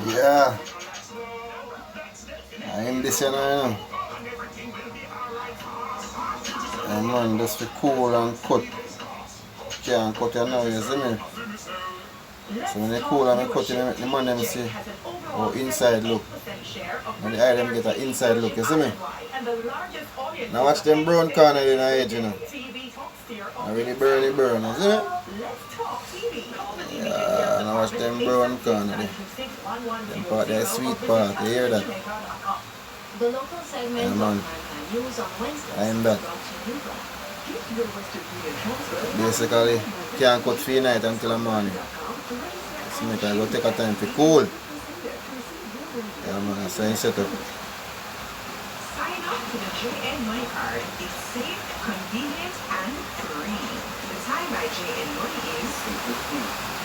Yeah, I'm this you know. Man, just for cool and cut. Can't cut you now, you see me? So when they cool and I cut you, the man them see how inside look. And the eye them get an inside look, you see me? Now watch them brown corner in the edge, you know. I really burn it burn, you see me? Yeah, now watch them brown corner there. Them part, that sweet part, you hear that? Yeah, man. I'm that. Basically, can't cut for night until the morning. So I go take a time to cool. Yeah, man, so I set up. Sign up to the JN Money Card. It's safe, convenient, and free. The time by JN Money is